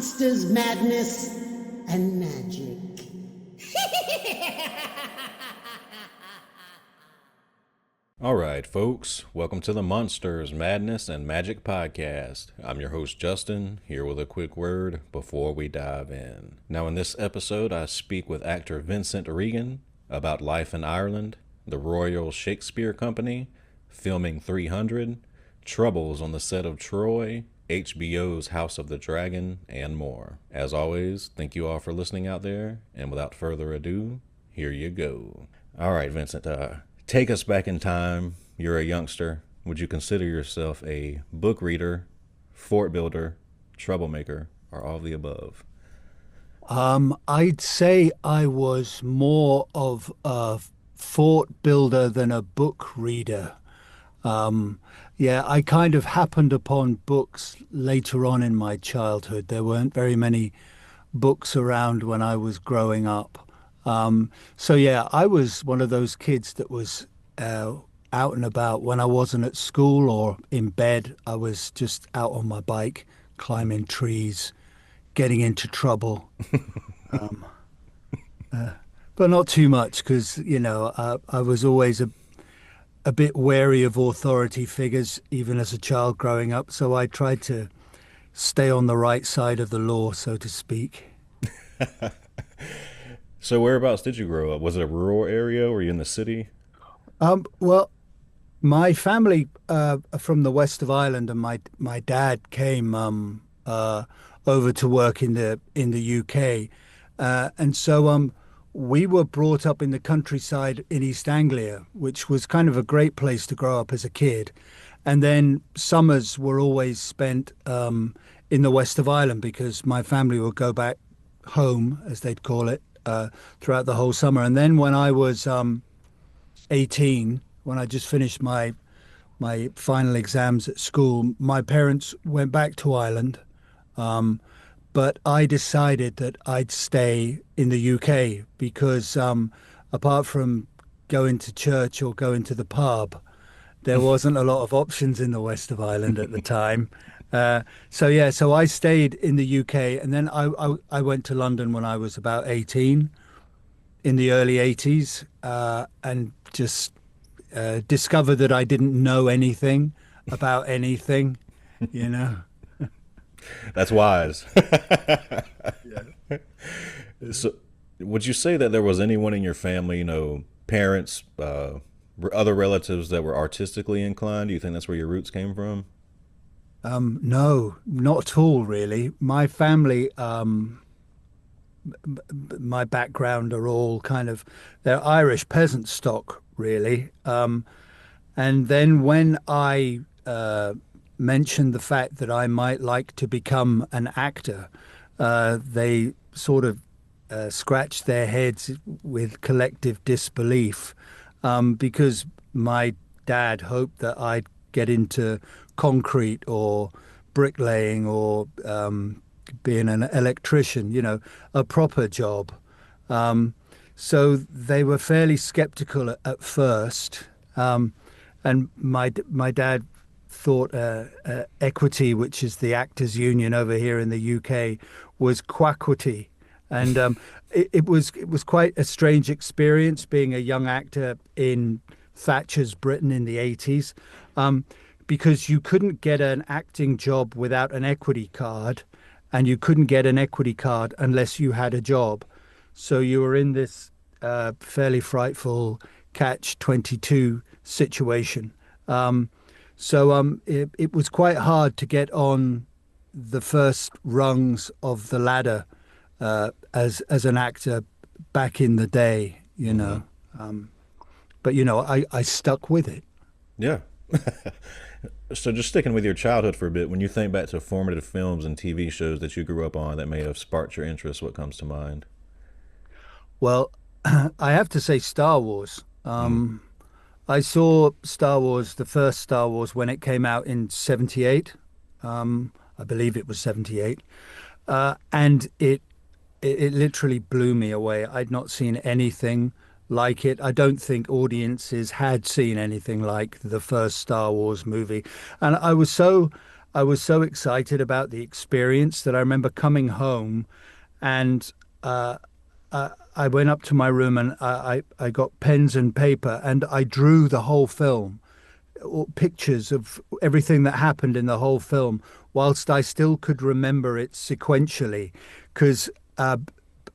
monsters, madness, and magic. All right, folks, welcome to the Monsters, Madness, and Magic podcast. I'm your host, Justin, here with a quick word before we dive in. Now, in this episode, I speak with actor Vincent Regan about life in Ireland, the Royal Shakespeare Company, filming 300, troubles on the set of Troy, HBO's House of the Dragon, and more. As always, thank you all for listening out there, and without further ado, here you go. All right, Vincent, take us back in time. You're a youngster. Would you consider yourself a book reader, fort builder, troublemaker, or all of the above? I'd say I was more of a fort builder than a book reader. Yeah, I kind of happened upon books later on in my childhood. There weren't very many books around when I was growing up. So yeah, I was one of those kids that was out and about when I wasn't at school or in bed. I was just out on my bike, climbing trees, getting into trouble. But not too much because, I was always a bit wary of authority figures, even as a child growing up. So I tried to stay on the right side of the law, so to speak. So whereabouts did you grow up? Was it a rural area? Were you in the city? Well, my family from the west of Ireland, and my dad came over to work in the UK, and so we were brought up in the countryside in East Anglia, which was kind of a great place to grow up as a kid. And then summers were always spent in the west of Ireland because my family would go back home, as they'd call it, throughout the whole summer. And then when I was 18, when I just finished my final exams at school, my parents went back to Ireland. But I decided that I'd stay in the UK because apart from going to church or going to the pub, there wasn't a lot of options in the west of Ireland at the time. So I stayed in the UK, and then I went to London when I was about 18 in the early 80s, and just discovered that I didn't know anything about anything, That's wise. Yeah. So would you say that there was anyone in your family, parents, other relatives that were artistically inclined? Do you think that's where your roots came from? No, not at all, really. My family, my background are all they're Irish peasant stock, really. And then when I mentioned the fact that I might like to become an actor, they sort of scratched their heads with collective disbelief, because my dad hoped that I'd get into concrete or bricklaying or being an electrician, a proper job. So they were fairly skeptical at first. And my dad thought equity, which is the actors union over here in the UK, was quaquity. And it was quite a strange experience being a young actor in Thatcher's Britain in the 80s, because you couldn't get an acting job without an equity card, and you couldn't get an equity card unless you had a job. So you were in this fairly frightful catch-22 situation. It was quite hard to get on the first rungs of the ladder as an actor back in the day, Mm-hmm. But I stuck with it. Yeah. So just sticking with your childhood for a bit, when you think back to formative films and TV shows that you grew up on that may have sparked your interest, what comes to mind? Well, I have to say Star Wars. I saw Star Wars, the first Star Wars, when it came out in 78. I believe it was 78. And it literally blew me away. I'd not seen anything like it. I don't think audiences had seen anything like the first Star Wars movie. And I was so I was so excited about the experience that I remember coming home and I went up to my room and I got pens and paper and I drew the whole film, pictures of everything that happened in the whole film, whilst I still could remember it sequentially. Because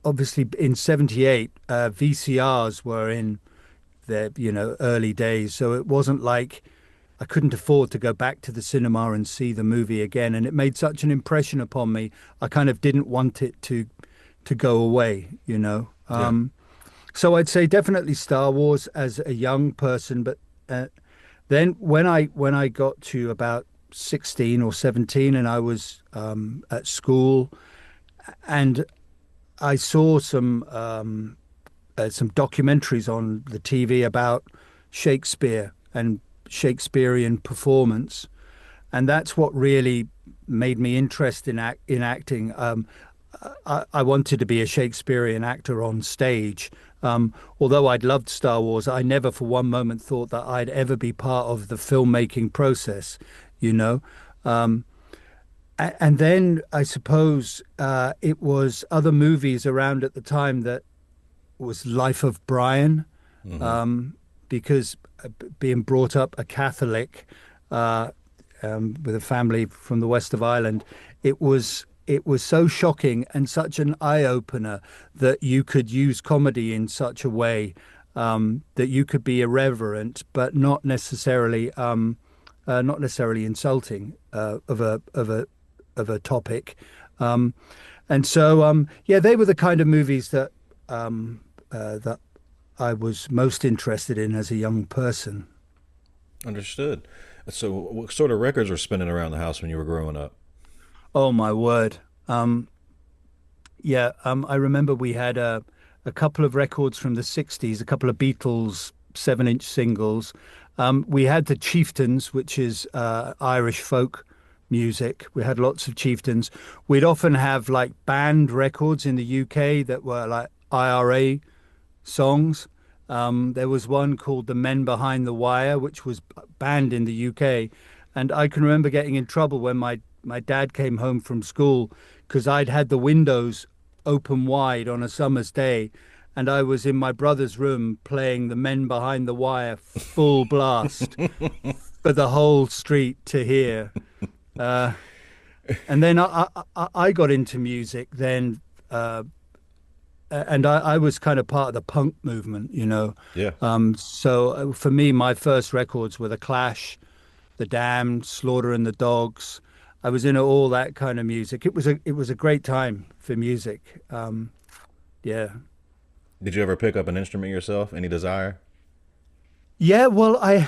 obviously in '78, VCRs were in their, early days. So it wasn't like I couldn't afford to go back to the cinema and see the movie again. And it made such an impression upon me. I kind of didn't want it to go away. Yeah. So I'd say definitely Star Wars as a young person, but then when I got to about 16 or 17 and I was at school and I saw some documentaries on the TV about Shakespeare and Shakespearean performance, and that's what really made me interested in acting. I wanted to be a Shakespearean actor on stage. Although I'd loved Star Wars, I never for one moment thought that I'd ever be part of the filmmaking process, you know. And then I suppose it was other movies around at the time that was Life of Brian, because being brought up a Catholic with a family from the west of Ireland, it was so shocking and such an eye-opener that you could use comedy in such a way that you could be irreverent, but not necessarily insulting of a topic. And so, yeah, they were the kind of movies that that I was most interested in as a young person. Understood. So, what sort of records were spinning around the house when you were growing up? Oh my word. I remember we had a couple of records from the 60s, a couple of Beatles 7-inch singles. We had the Chieftains, which is Irish folk music. We had lots of chieftains. We'd often have like band records in the UK that were like IRA songs. There was one called The Men Behind the Wire, which was banned in the UK. And I can remember getting in trouble when my dad came home from school because I'd had the windows open wide on a summer's day and I was in my brother's room playing The Men Behind the Wire full blast for the whole street to hear. And then I got into music then, and I was kind of part of the punk movement, you know. Yeah. So for me, my first records were The Clash, The Damned, Slaughter and the Dogs. I was into all that kind of music. It was a great time for music. Yeah. Did you ever pick up an instrument yourself? Any desire? Yeah, well, I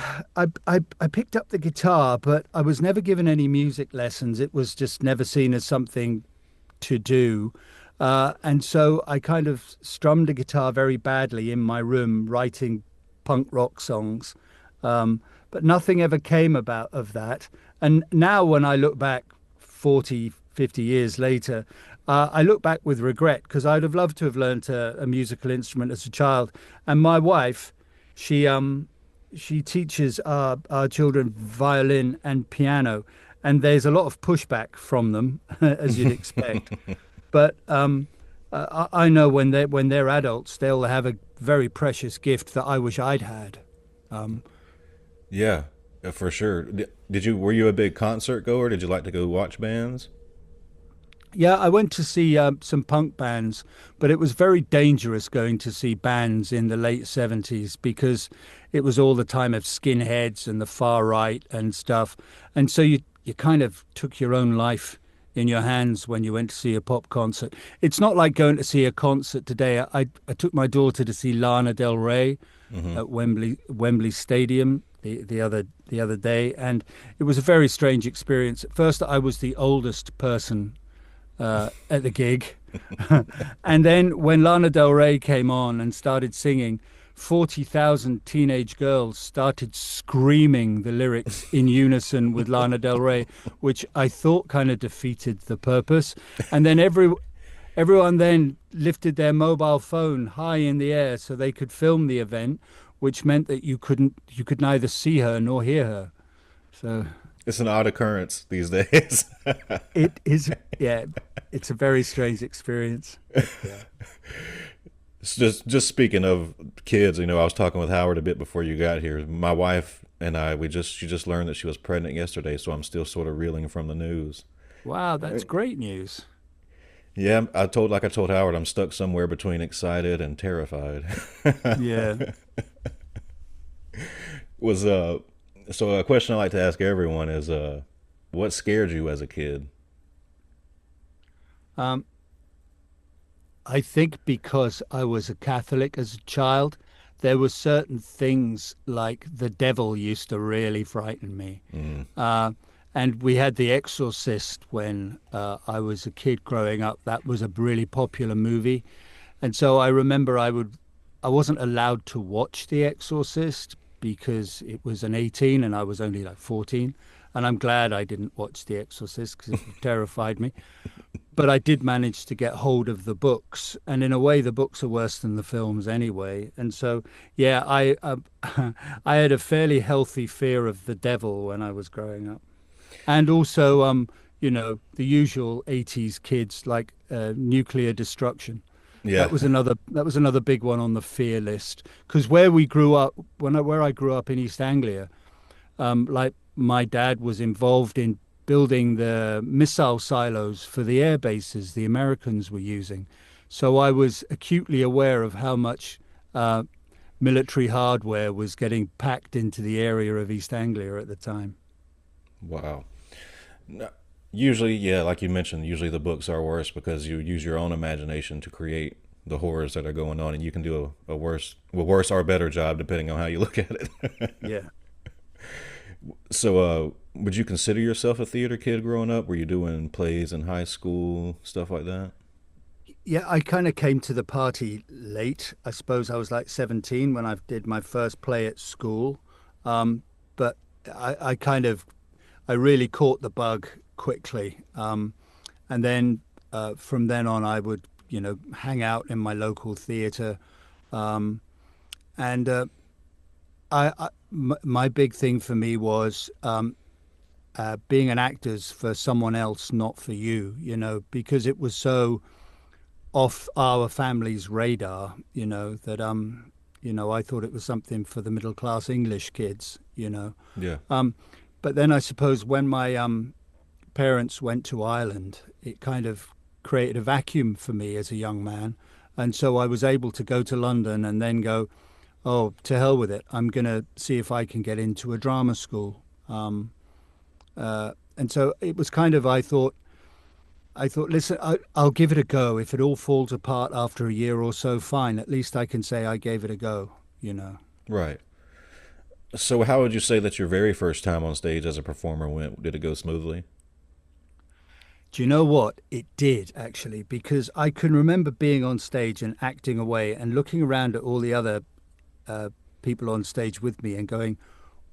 picked up the guitar, but I was never given any music lessons. It was just never seen as something to do. And so I kind of strummed a guitar very badly in my room, writing punk rock songs. But nothing ever came about of that. And now when I look back 40, 50 years later, I look back with regret because I'd have loved to have learnt a musical instrument as a child. And my wife, she teaches our children violin and piano, and there's a lot of pushback from them, as you'd expect. But I know when they're adults, they'll have a very precious gift that I wish I'd had. Yeah, for sure. Were you a big concert goer? Did you like to go watch bands? Yeah, I went to see some punk bands, but it was very dangerous going to see bands in the late '70s because it was all the time of skinheads and the far right and stuff. And so you kind of took your own life in your hands when you went to see a pop concert. It's not like going to see a concert today. I took my daughter to see Lana Del Rey at Wembley Stadium the other day, and it was a very strange experience. At first, I was the oldest person at the gig. And then when Lana Del Rey came on and started singing, 40,000 teenage girls started screaming the lyrics in unison with Lana Del Rey, which I thought kind of defeated the purpose. And then everyone then lifted their mobile phone high in the air so they could film the event, which meant that you could neither see her nor hear her. So It's an odd occurrence these days. It is, yeah, it's a very strange experience. Yeah. It's just speaking of kids, I was talking with Howard a bit before you got here. My wife and I, she just learned that she was pregnant yesterday, so I'm still sort of reeling from the news. Wow, that's great news. Yeah, like I told Howard, I'm stuck somewhere between excited and terrified. Yeah. Was So a question I like to ask everyone is what scared you as a kid? Um, I think because I was a Catholic as a child, there were certain things like the devil used to really frighten me. Mm, Uh, and we had The Exorcist when I was a kid growing up. That was a really popular movie. And so I remember I wasn't allowed to watch The Exorcist because it was an 18 and I was only like 14. And I'm glad I didn't watch The Exorcist because it terrified me. But I did manage to get hold of the books, and in a way, the books are worse than the films anyway. And so, yeah, I had a fairly healthy fear of the devil when I was growing up, and also, the usual '80s kids like nuclear destruction. yeah, That was another big one on the fear list. Because where we grew up, where I grew up in East Anglia, like my dad was involved in building the missile silos for the air bases the Americans were using. So I was acutely aware of how much military hardware was getting packed into the area of East Anglia at the time. wow. No, usually, yeah, like you mentioned, usually the books are worse because you use your own imagination to create the horrors that are going on, and you can do a worse or better job depending on how you look at it. Yeah. So, would you consider yourself a theater kid growing up? Were you doing plays in high school, stuff like that? Yeah, I kind of came to the party late. I suppose I was like 17 when I did my first play at school. But I really caught the bug quickly. And then from then on, I would, hang out in my local theatre. Um, and my big thing for me was being an actor's for someone else, not for you, because it was so off our family's radar, that I thought it was something for the middle class English kids. Yeah. But then I suppose when my parents went to Ireland, it kind of created a vacuum for me as a young man. And so I was able to go to London and then go, oh, to hell with it. I'm going to see if I can get into a drama school. And so it was kind of, I thought, listen, I'll give it a go. If it all falls apart after a year or so, fine. At least I can say I gave it a go. Right. So, how would you say that your very first time on stage as a performer went? Did it go smoothly? Do you know what? It did, actually, because I can remember being on stage and acting away and looking around at all the other people on stage with me and going,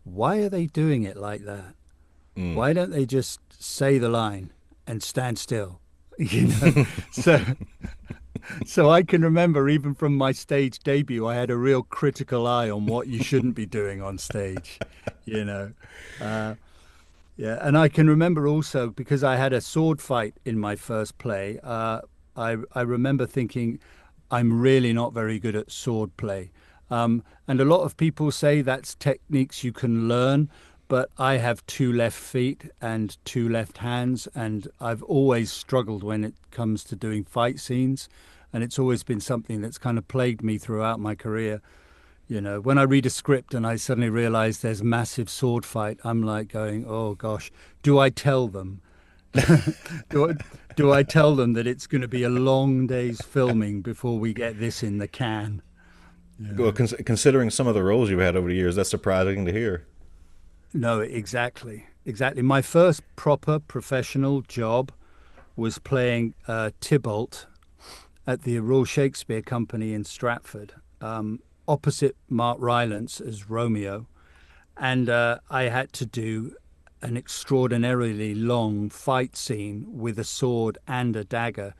why are they doing it like that? Mm. Why don't they just say the line and stand still? You know, so so I can remember even from my stage debut, I had a real critical eye on what you shouldn't be doing on stage. You know, yeah, and I can remember also because I had a sword fight in my first play. I remember thinking, I'm really not very good at sword play. And a lot of people say that's techniques you can learn, but I have two left feet and two left hands, and I've always struggled when it comes to doing fight scenes, and it's always been something that's kind of plagued me throughout my career. You know, when I read a script and I suddenly realize there's massive sword fight, I'm like going, oh gosh, do I tell them? Do I tell them that it's going to be a long day's filming before we get this in the can? Well, considering some of the roles you've had over the years, that's surprising to hear. No, exactly. Exactly. My first proper professional job was playing Tybalt at the Royal Shakespeare Company in Stratford, opposite Mark Rylance as Romeo. And I had to do an extraordinarily long fight scene with a sword and a dagger.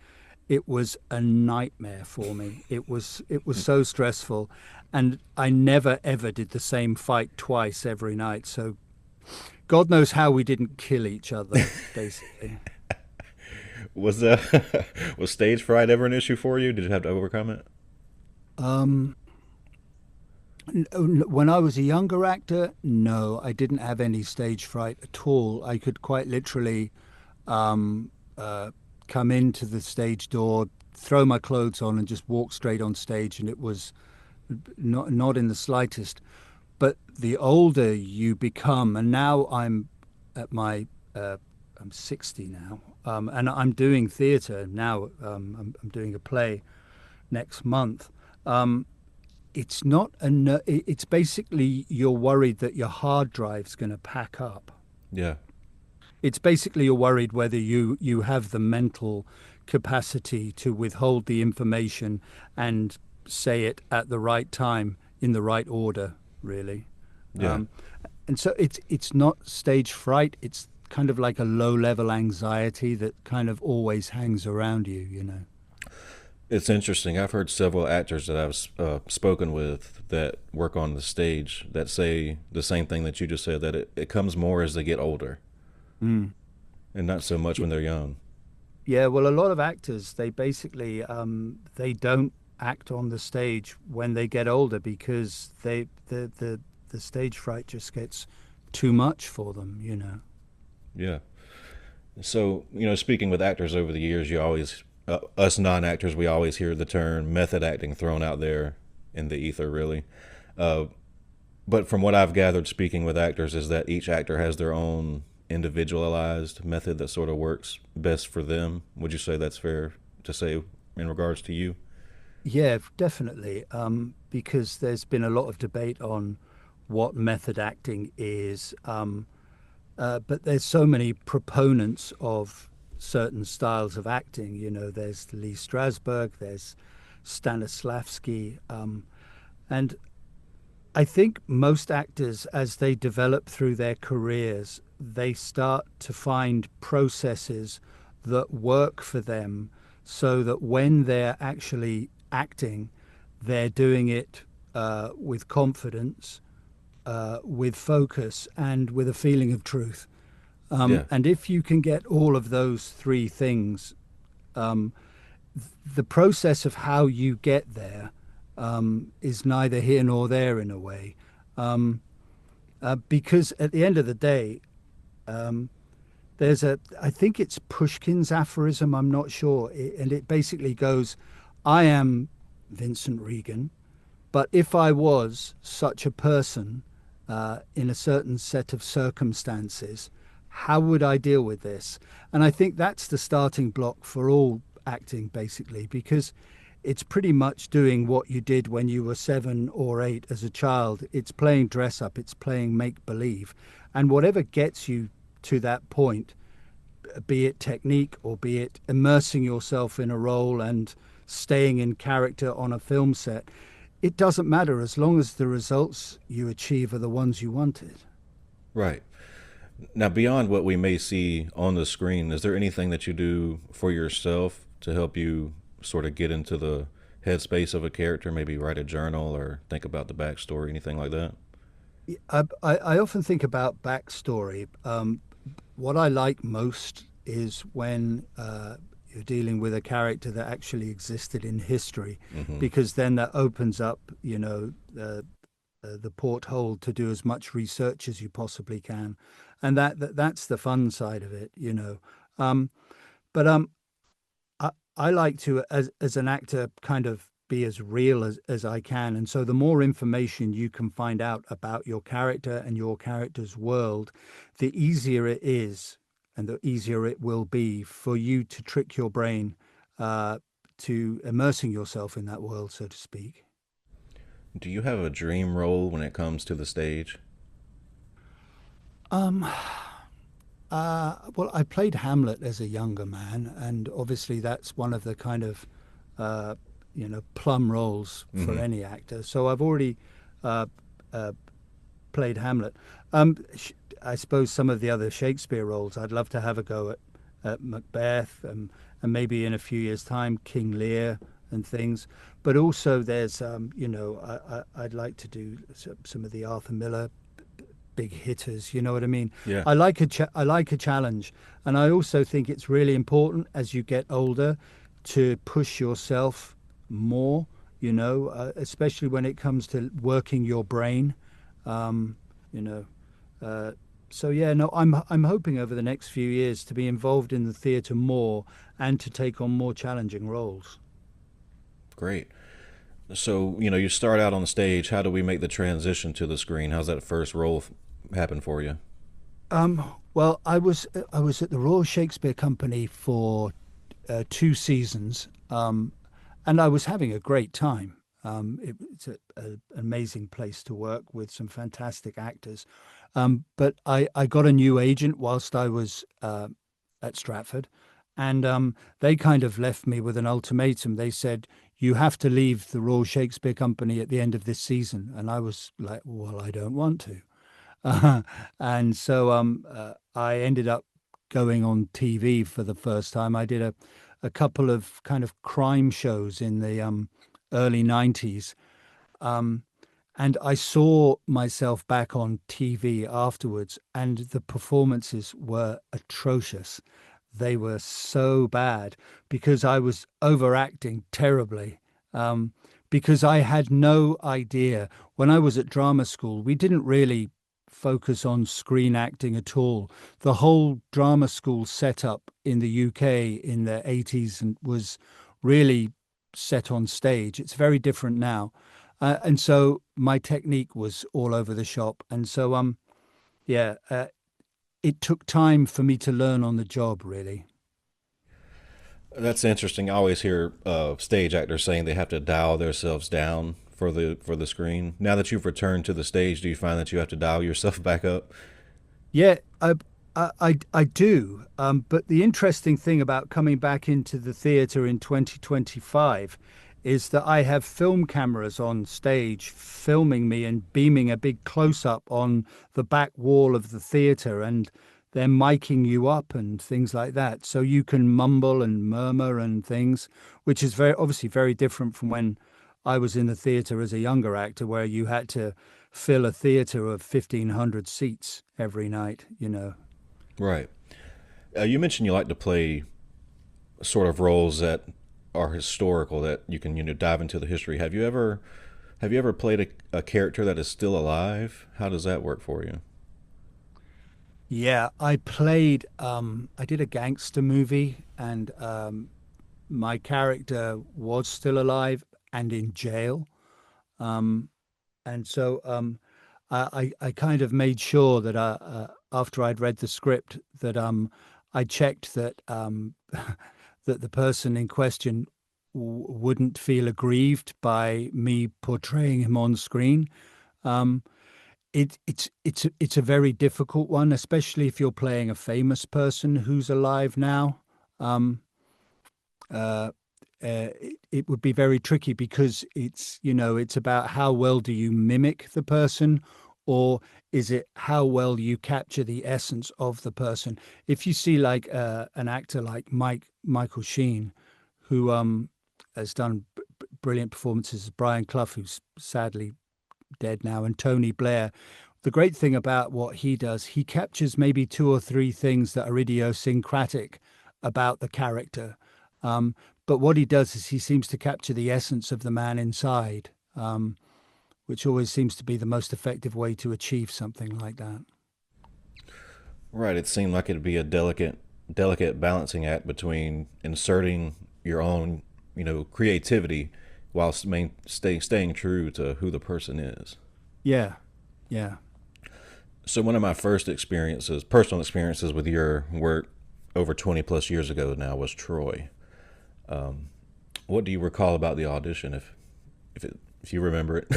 It was a nightmare for me. It was so stressful, and I never ever did the same fight twice every night. So God knows how we didn't kill each other, basically. Was was stage fright ever an issue for you? Did you have to overcome it? Um, when I was a younger actor, no, I didn't have any stage fright at all. I could quite literally um, uh, come into the stage door, throw my clothes on, and just walk straight on stage, and it was not in the slightest. But the older you become, and now at my I'm 60 now, and I'm doing theatre now. I'm doing a play next month. Um, it's not a. It's basically you're worried that your hard drive's going to pack up. Yeah, It's basically you're worried whether you have the mental capacity to withhold the information and say it at the right time in the right order, really. yeah. Um, and so it's not stage fright. It's kind of like a low level anxiety that kind of always hangs around you, you know. It's interesting. I've heard several actors that I've spoken with that work on the stage that say the same thing that you just said, that it comes more as they get older Mm. and not so much when they're young. Yeah, well, a lot of actors they basically they don't act on the stage when they get older because the stage fright just gets too much for them, you know. Yeah. So, speaking with actors over the years, you always, us non actors, we always hear the term method acting thrown out there in the ether, really. Uh, but from what I've gathered speaking with actors, is that each actor has their own individualized method that sort of works best for them. Would you say that's fair to say in regards to you? Yeah, definitely. Because there's been a lot of debate on what method acting is. But there's so many proponents of certain styles of acting. You know, there's Lee Strasberg, there's Stanislavski, and I think most actors, as they develop through their careers, they start to find processes that work for them so that when they're actually acting, they're doing it with confidence, with focus, and with a feeling of truth. Yeah. And if you can get all of those three things, um, the process of how you get there is neither here nor there in a way. Um, because at the end of the day, um, I think it's Pushkin's aphorism, I'm not sure, and it basically goes, I am Vincent Regan, but if I was such a person in a certain set of circumstances, how would I deal with this? And I think that's the starting block for all acting, basically, because it's pretty much doing what you did when you were 7 or 8 as a child. It's playing dress up, it's playing make believe. And whatever gets you to that point, be it technique or be it immersing yourself in a role and staying in character on a film set, it doesn't matter as long as the results you achieve are the ones you wanted. Right. Now, beyond what we may see on the screen, is there anything that you do for yourself to help you sort of get into the headspace of a character, maybe write a journal or think about the backstory, anything like that? I often think about backstory. What I like most is when you're dealing with a character that actually existed in history, Hmm. because then that opens up, the porthole to do as much research as you possibly can, and that's the fun side of it, you know. Um, but I like to, as an actor, kind of be as real as I can. And so the more information you can find out about your character and your character's world, the easier it is and the easier it will be for you to trick your brain uh, to immersing yourself in that world, so to speak. Do you have a dream role when it comes to the stage? Um, well, I played Hamlet as a younger man, and obviously that's one of the kind of uh, plum roles for Hmm. any actor. So I've already uh, uh, played Hamlet. I suppose some of the other Shakespeare roles, I'd love to have a go at Macbeth, and maybe in a few years' time, King Lear and things. But also, there's I'd like to do some of the Arthur Miller big hitters. You know what I mean? Yeah. I like a challenge, and I also think it's really important as you get older to push yourself more. Especially when it comes to working your brain. Um, you know, uh, so yeah, no, I'm hoping over the next few years to be involved in the theatre more and to take on more challenging roles. Great. So, you start out on the stage. How do we make the transition to the screen? How's that first role happen for you? Well, I was at the Royal Shakespeare Company for 2 seasons, and I was having a great time. It's an amazing place to work with some fantastic actors. But I got a new agent whilst I was at Stratford, and they kind of left me with an ultimatum. They said, "You have to leave the Royal Shakespeare Company at the end of this season." And I was like, "Well, I don't want to." And so I ended up going on TV for the first time. I did a couple of kind of crime shows in the early 90s. Um, and I saw myself back on TV afterwards, and the performances were atrocious. They were so bad because I was overacting terribly. Um, because I had no idea. When I was at drama school, we didn't really focus on screen acting at all. The whole drama school setup in the UK in the 80s and was really set on stage. It's very different now. And so my technique was all over the shop. And so, yeah, it took time for me to learn on the job, really. That's interesting. I always hear stage actors saying they have to dial themselves down for the screen. Now that you've returned to the stage, do you find that you have to dial yourself back up? Yeah, I do. But the interesting thing about coming back into the theatre in 2025 is that I have film cameras on stage filming me and beaming a big close up on the back wall of the theatre, and they're miking you up and things like that. So you can mumble and murmur and things, which is very obviously very different from when I was in the theatre as a younger actor, where you had to fill a theatre of 1,500 seats every night. Right. You mentioned you like to play sort of roles that are historical that you can dive into the history. Have you ever played a character that is still alive? How does that work for you? Yeah, I did a gangster movie, and my character was still alive and in jail. Um, and so I kind of made sure that after I'd read the script that I checked that that the person in question wouldn't feel aggrieved by me portraying him on screen. Um, it's a very difficult one, especially if you're playing a famous person who's alive now. Um, uh, it would be very tricky because it's about how well do you mimic the person, or is it how well you capture the essence of the person. If you see like an actor like Michael Sheen, who has done brilliant performances as Brian Clough, who's sadly dead now, and Tony Blair. The great thing about what he does, he captures maybe two or three things that are idiosyncratic about the character. Um, but what he does is he seems to capture the essence of the man inside, which always seems to be the most effective way to achieve something like that. Right. It seemed like it'd be a delicate balancing act between inserting your own, creativity while staying true to who the person is. Yeah, yeah. So one of my first personal experiences with your work over 20 plus years ago now was Troy. What do you recall about the audition if you remember it?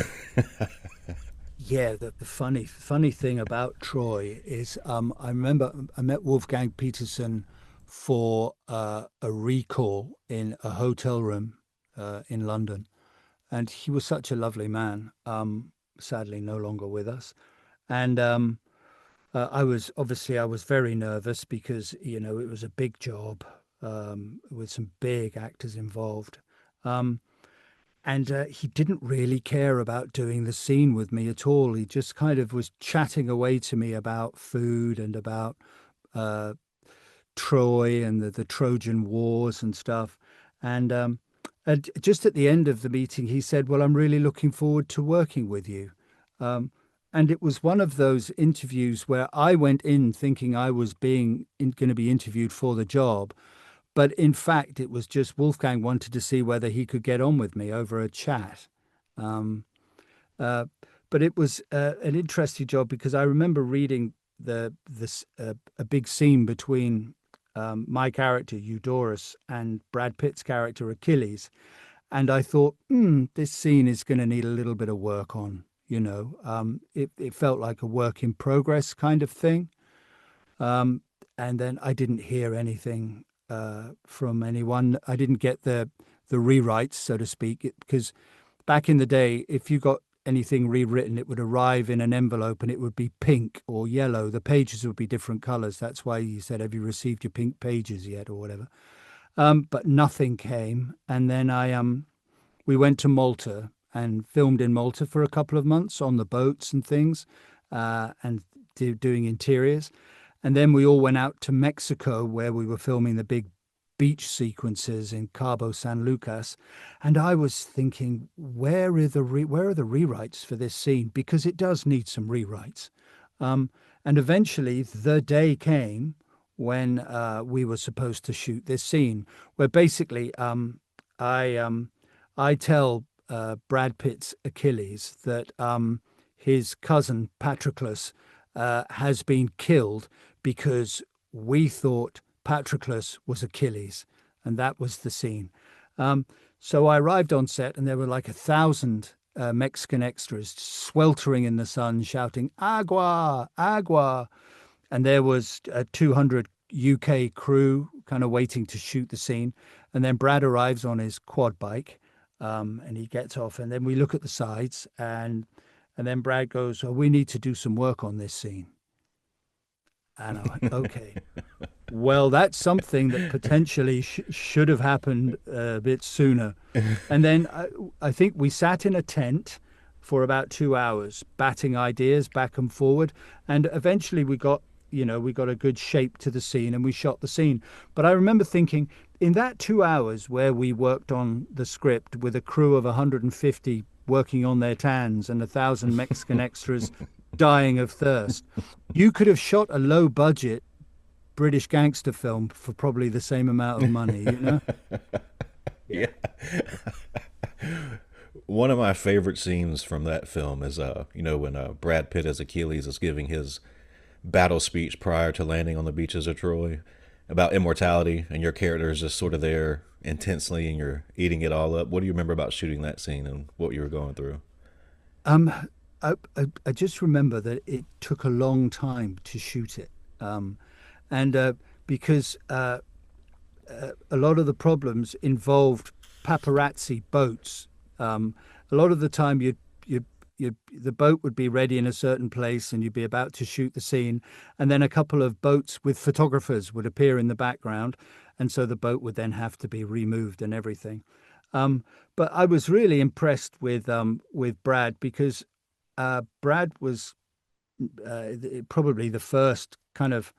Yeah, the funny thing about Troy is I remember I met Wolfgang Peterson for a recall in a hotel room in London, and he was such a lovely man. Sadly, no longer with us, and I was very nervous because it was a big job with some big actors involved. Um, and he didn't really care about doing the scene with me at all. He just kind of was chatting away to me about food and about uh, Troy and the Trojan Wars and stuff. And just at the end of the meeting, he said, "Well, I'm really looking forward to working with you." Um, and it was one of those interviews where I went in thinking I was going to be interviewed for the job. But in fact, it was just Wolfgang wanted to see whether he could get on with me over a chat. Um, uh, but it was an interesting job because I remember reading this a big scene between my character Eudorus and Brad Pitt's character Achilles, and I thought, this scene is going to need a little bit of work on. It felt like a work in progress kind of thing. And then I didn't hear anything from anyone. I didn't get the rewrites, so to speak, because back in the day, if you got anything rewritten, it would arrive in an envelope and it would be pink or yellow. The pages would be different colors. That's why you said, "Have you received your pink pages yet?" or whatever. But nothing came. And then we went to Malta and filmed in Malta for a couple of months on the boats and things, and doing interiors. And then we all went out to Mexico where we were filming the big beach sequences in Cabo San Lucas. And I was thinking, where are the rewrites for this scene? Because it does need some rewrites. And eventually the day came when we were supposed to shoot this scene, where basically I tell Brad Pitt's Achilles that his cousin Patroclus has been killed because we thought Patroclus was Achilles, and that was the scene. So I arrived on set, and there were like 1,000 Mexican extras sweltering in the sun, shouting "Agua, agua!" And there was 200 UK crew kind of waiting to shoot the scene. And then Brad arrives on his quad bike, and he gets off, and then we look at the sides, and then Brad goes, "Oh, we need to do some work on this scene." And I went, "Okay, well, that's something that potentially should have happened a bit sooner." And then I think we sat in a tent for about 2 hours, batting ideas back and forward. And eventually we got a good shape to the scene and we shot the scene. But I remember thinking, in that 2 hours where we worked on the script with a crew of 150 working on their tans and 1,000 Mexican extras dying of thirst, you could have shot a low budget British gangster film for probably the same amount of money, you know? Yeah. One of my favorite scenes from that film is, when Brad Pitt as Achilles is giving his battle speech prior to landing on the beaches of Troy about immortality, and your character is just sort of there intensely, and you're eating it all up. What do you remember about shooting that scene and what you were going through? Um, I just remember that it took a long time to shoot it, and because a lot of the problems involved paparazzi boats. A lot of the time, the boat would be ready in a certain place, and you'd be about to shoot the scene, and then a couple of boats with photographers would appear in the background, and so the boat would then have to be removed and everything. But I was really impressed with Brad because Brad was probably the first kind of,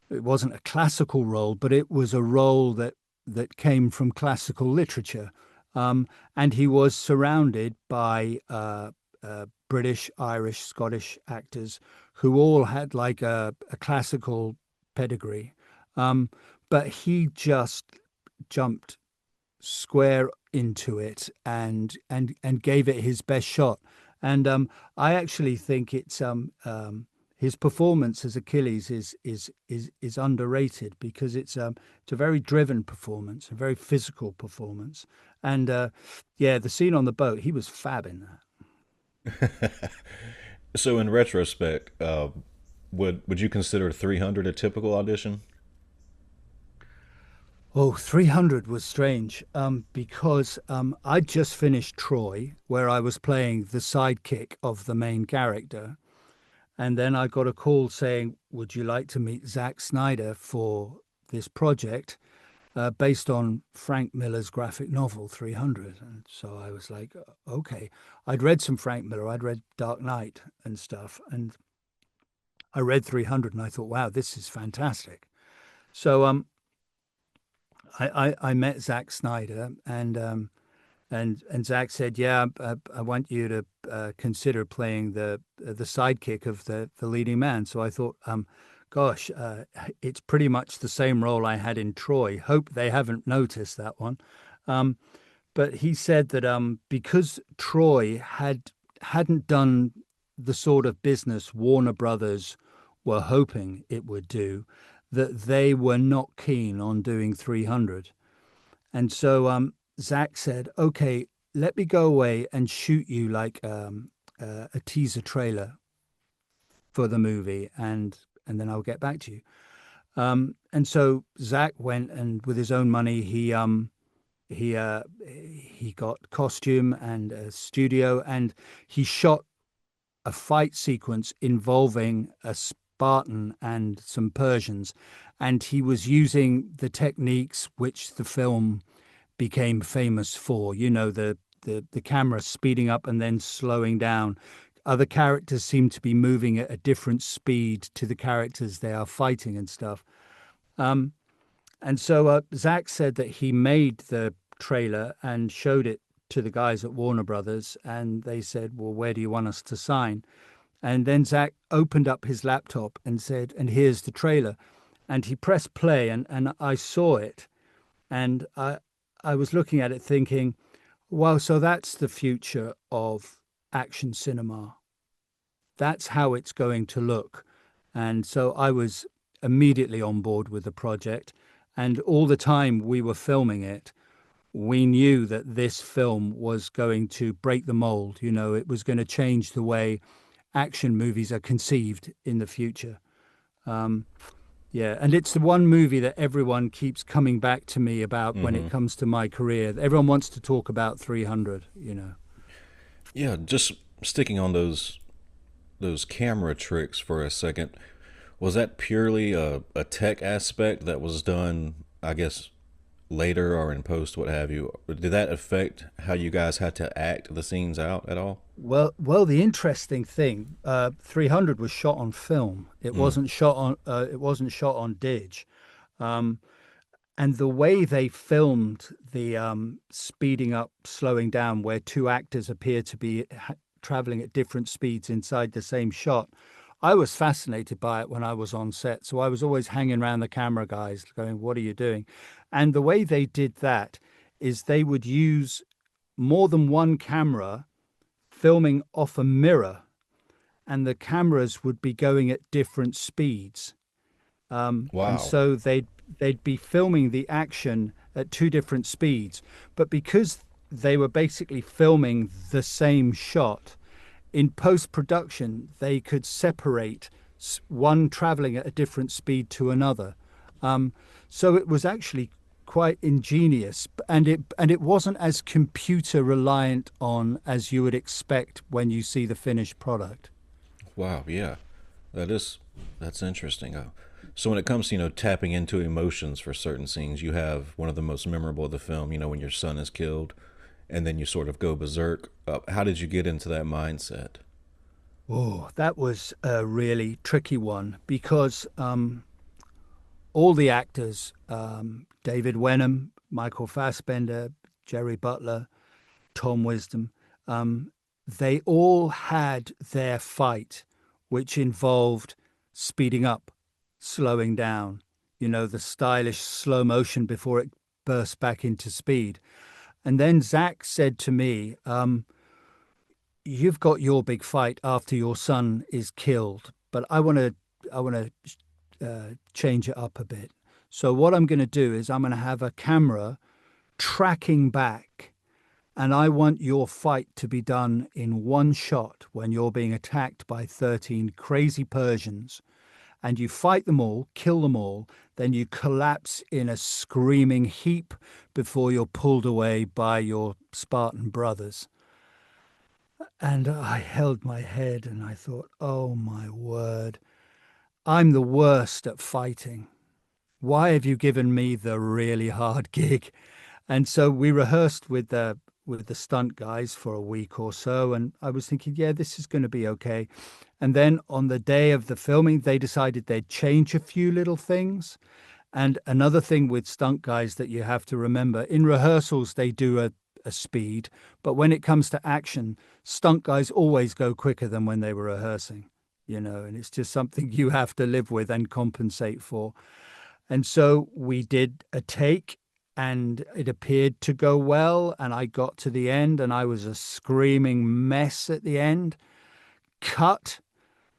it wasn't a classical role, but it was a role that came from classical literature. And he was surrounded by British, Irish, Scottish actors who all had like a classical pedigree. But he just jumped square into it and gave it his best shot. And I actually think it's his performance as Achilles is underrated because it's a very driven performance, a very physical performance. And yeah, the scene on the boat, he was fab in that. So, in retrospect, would you consider 300 a typical audition? Oh, 300 was strange because I'd just finished Troy, where I was playing the sidekick of the main character. And then I got a call saying, "Would you like to meet Zack Snyder for this project?" based on Frank Miller's graphic novel 300. And so I was like, okay. I'd read some Frank Miller. I'd read Dark Knight and stuff. And I read 300 and I thought, wow, this is fantastic. So I met Zack Snyder, and Zach said, "Yeah, I want you to consider playing the sidekick of the leading man." So I thought, gosh, it's pretty much the same role I had in Troy. Hope they haven't noticed that one. Um, but he said that because Troy hadn't done the sort of business Warner Brothers were hoping it would do, that they were not keen on doing 300. And so Zach said, "Okay, let me go away and shoot you like a teaser trailer for the movie, and then I'll get back to you." And so Zach went, and with his own money, he got costume and a studio, and he shot a fight sequence involving a Spartan and some Persians, and he was using the techniques which the film became famous for. You know, the camera speeding up and then slowing down. Other characters seem to be moving at a different speed to the characters they are fighting and stuff. Um, and so Zach said that he made the trailer and showed it to the guys at Warner Brothers, and they said, "Well, where do you want us to sign?" And then Zach opened up his laptop and said, "And here's the trailer." And he pressed play, and I saw it, and I was looking at it thinking, "Wow, so that's the future of action cinema. That's how it's going to look." And so I was immediately on board with the project. And all the time we were filming it, we knew that this film was going to break the mold. You know, it was going to change the way action movies are conceived in the future. Um, yeah, and it's the one movie that everyone keeps coming back to me about when it Mm-hmm. comes to my career. Everyone wants to talk about 300, you know. Yeah, just sticking on those camera tricks for a second. Was that purely a tech aspect that was done, I guess, later or in post, what have you? Did that affect how you guys had to act the scenes out at all? Well, the interesting thing, 300 was shot on film. Mm. It wasn't shot on dig. Um, and the way they filmed the speeding up, slowing down, where two actors appear to be traveling at different speeds inside the same shot, I was fascinated by it when I was on set. So I was always hanging around the camera guys going, "What are you doing?" And the way they did that is they would use more than one camera filming off a mirror, and the cameras would be going at different speeds. And Wow. so they'd be filming the action at two different speeds. But because they were basically filming the same shot, in post production, they could separate one traveling at a different speed to another. So it was actually quite ingenious, and it wasn't as computer reliant on as you would expect when you see the finished product. Wow, yeah. That is that's interesting. So when it comes to, tapping into emotions for certain scenes, you have one of the most memorable of the film, when your son is killed and then you sort of go berserk. How did you get into that mindset? Oh, that was a really tricky one because all the actors, David Wenham, Michael Fassbender, Jerry Butler, Tom Wisdom, um, they all had their fight, which involved speeding up, slowing down, the stylish slow motion before it bursts back into speed. And then Zach said to me, "You've got your big fight after your son is killed, but I want to change it up a bit. So what I'm going to do is I'm going to have a camera tracking back, and I want your fight to be done in one shot when you're being attacked by 13 crazy Persians, and you fight them all, kill them all, then you collapse in a screaming heap before you're pulled away by your Spartan brothers." And I held my head and I thought, oh my word, I'm the worst at fighting. why have you given me the really hard gig? And so we rehearsed with the stunt guys for a week or so, and I was thinking, yeah, this is going to be okay. And then on the day of the filming, they decided they'd change a few little things. And another thing with stunt guys that you have to remember, in rehearsals, they do a speed, but when it comes to action, stunt guys always go quicker than when they were rehearsing, and it's just something you have to live with and compensate for. And so we did a take and it appeared to go well. And I got to the end and I was a screaming mess at the end. Cut.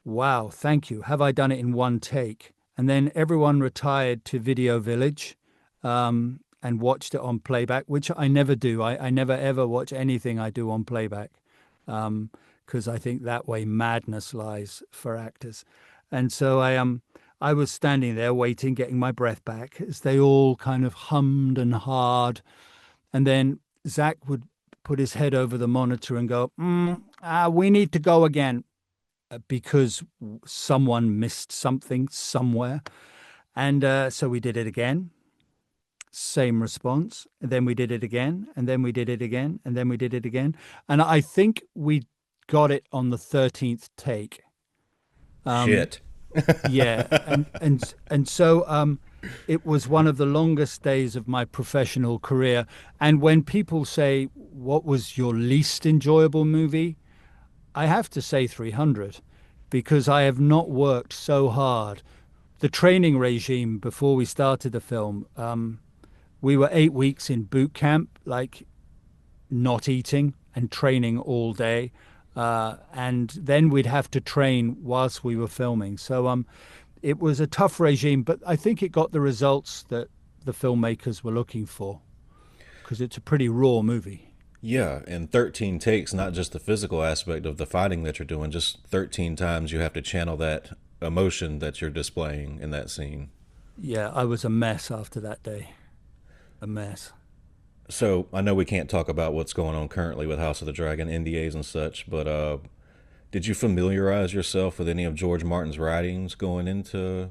Wow, thank you. Have I done it in one take? And then everyone retired to Video Village and watched it on playback, which I never do. I never ever watch anything I do on playback because I think that way madness lies for actors. And so I was standing there waiting, getting my breath back as they all kind of hummed and hard. And then Zach would put his head over the monitor and go, we need to go again because someone missed something somewhere. And so we did it again. Same response. And then we did it again. And then we did it again. And then we did it again. And I think we got it on the 13th take. Shit. Yeah, and so it was one of the longest days of my professional career. And when people say, what was your least enjoyable movie? I have to say 300, because I have not worked so hard. The training regime before we started the film, we were 8 weeks in boot camp, like not eating and training all day. And then we'd have to train whilst we were filming. So it was a tough regime, but I think it got the results that the filmmakers were looking for, because it's a pretty raw movie. Yeah, and 13 takes, not just the physical aspect of the fighting that you're doing, just 13 times you have to channel that emotion that you're displaying in that scene. Yeah, I was a mess after that day. A mess. So I know we can't talk about what's going on currently with House of the Dragon, NDAs and such, but did you familiarize yourself with any of George Martin's writings going into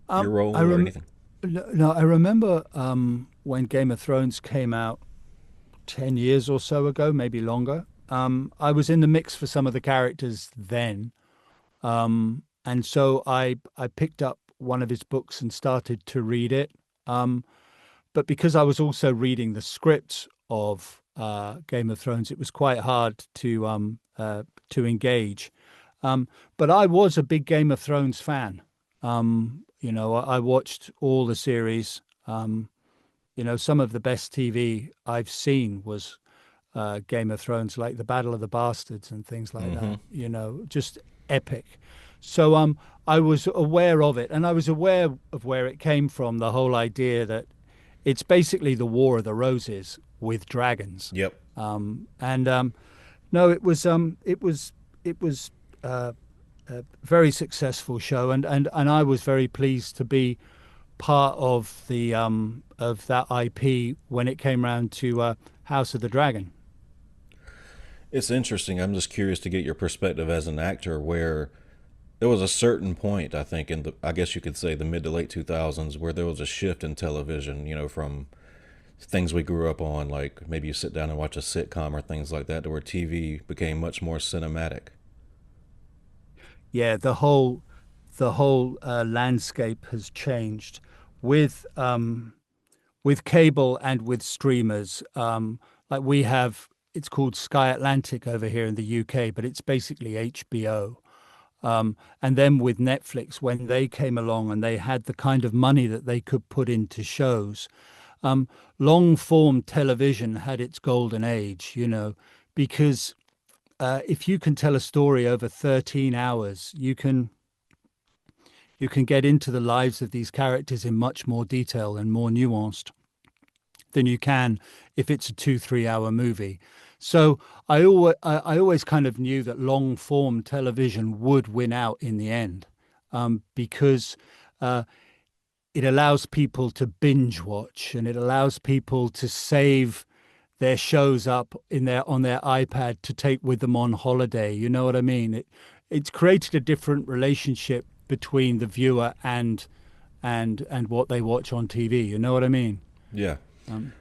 your role or anything? No, I remember when Game of Thrones came out 10 years or so ago, maybe longer. I was in the mix for some of the characters then. And so I picked up one of his books and started to read it. But because I was also reading the scripts of Game of Thrones, it was quite hard to engage. But I was a big Game of Thrones fan. I watched all the series. Some of the best TV I've seen was Game of Thrones, like the Battle of the Bastards and things like that. Just epic. So I was aware of it, and I was aware of where it came from. The whole idea that it's basically the War of the Roses with dragons. Yep. No, it was a very successful show, and I was very pleased to be part of the of that IP when it came around to House of the Dragon. It's interesting. I'm just curious to get your perspective as an actor, where there was a certain point, I think, I guess you could say the mid to late 2000s, where there was a shift in television, from things we grew up on, like maybe you sit down and watch a sitcom or things like that, to where TV became much more cinematic. Yeah, the whole landscape has changed with cable and with streamers. Like we have, it's called Sky Atlantic over here in the UK, but it's basically HBO. And then with Netflix, when they came along and they had the kind of money that they could put into shows, long form television had its golden age, because if you can tell a story over 13 hours, you can get into the lives of these characters in much more detail and more nuanced than you can if it's a 2-3 hour movie. So I always kind of knew that long form television would win out in the end, because it allows people to binge watch, and it allows people to save their shows up on their iPad to take with them on holiday. You know what I mean? It's created a different relationship between the viewer and and what they watch on TV. You know what I mean? Yeah. Um,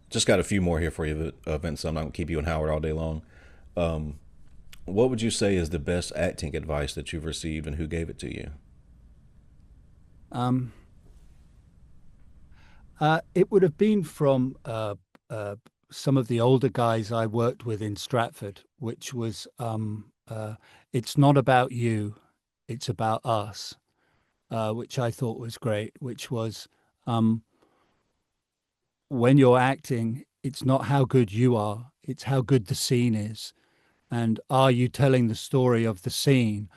Just got a few more here for you, Vince. I'm not going to keep you and Howard all day long. What would you say is the best acting advice that you've received, and who gave it to you? um, it would have been from some of the older guys I worked with in Stratford, which was it's not about you, it's about us, which I thought was great, which was um, when you're acting, it's not how good you are, it's how good the scene is. And are you telling the story of the scene,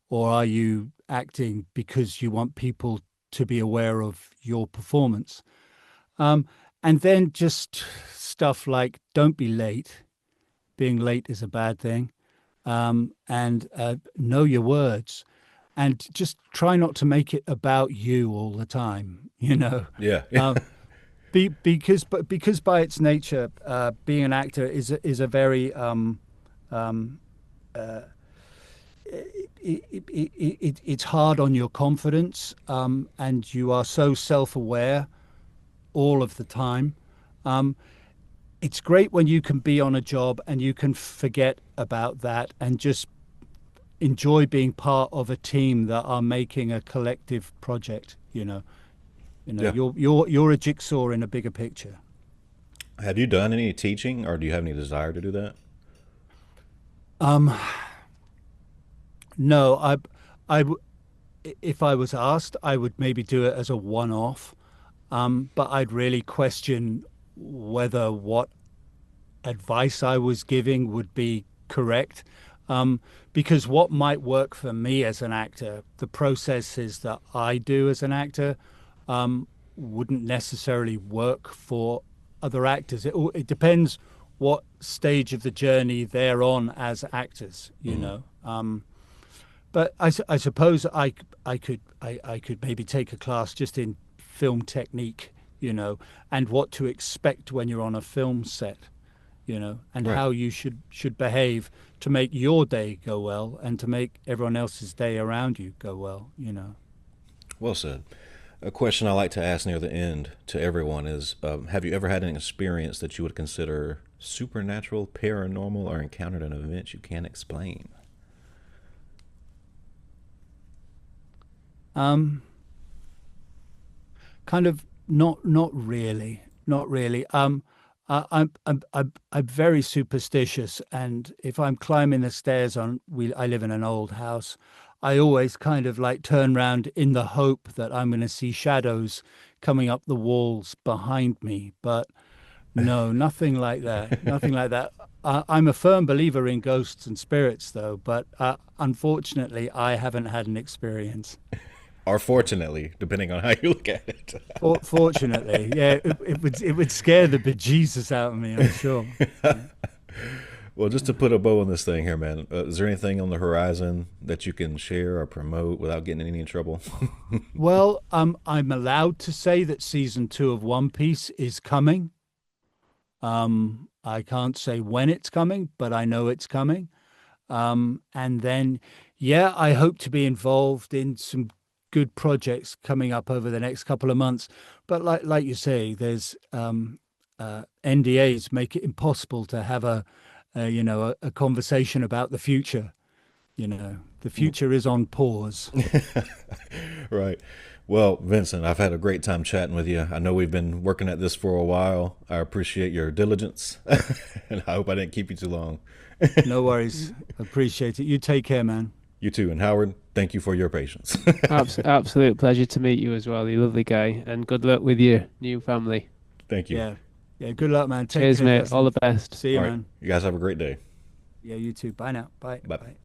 or are you acting because you want people to be aware of your performance? Um, and then just stuff like don't be late. Being late is a bad thing. And know your words, and just try not to make it about you all the time. Yeah. Uh, because by its nature, being an actor is a very it's hard on your confidence, and you are so self-aware all of the time. Um, it's great when you can be on a job and you can forget about that and just enjoy being part of a team that are making a collective project. Yeah. You're a jigsaw in a bigger picture. Have you done any teaching, or do you have any desire to do that? Um, no, if I was asked, I would maybe do it as a one-off. But I'd really question whether what advice I was giving would be correct. Because what might work for me as an actor, the processes that I do as an actor, wouldn't necessarily work for other actors. It depends what stage of the journey they're on as actors, you know. But I suppose I could maybe take a class just in film technique, and what to expect when you're on a film set, and Right. how you should behave to make your day go well and to make everyone else's day around you go well. Well said. A question I like to ask near the end to everyone is, have you ever had an experience that you would consider supernatural, paranormal, or encountered an event you can't explain? Um, Kind of not really, not really. I'm very superstitious, and if I'm climbing the stairs I live in an old house, I always kind of like turn round in the hope that I'm going to see shadows coming up the walls behind me. But no, nothing like that. Nothing like that. I'm a firm believer in ghosts and spirits, though, but unfortunately, I haven't had an experience. Or fortunately, depending on how you look at it. Fortunately, yeah, it would scare the bejesus out of me, I'm sure. Yeah. Well, just to put a bow on this thing here, man, is there anything on the horizon that you can share or promote without getting any trouble? Well, I'm allowed to say that season 2 of One Piece is coming. I can't say when it's coming, but I know it's coming. And then, yeah, I hope to be involved in some good projects coming up over the next couple of months. But like you say, there's NDAs make it impossible to have a conversation about the future. The future is on pause. Right. Well, Vincent, I've had a great time chatting with you. I know we've been working at this for a while. I appreciate your diligence, and I hope I didn't keep you too long. No worries. Appreciate it. You take care, man. You too. And Howard, thank you for your patience. Absolute pleasure to meet you as well. You're a lovely guy, and good luck with your new family. Thank you. Yeah. Yeah. Good luck, man. Take Cheers, care, mate. Justin. All the best. See you, All right. man. You guys have a great day. Yeah, you too. Bye now. Bye. Bye. Bye.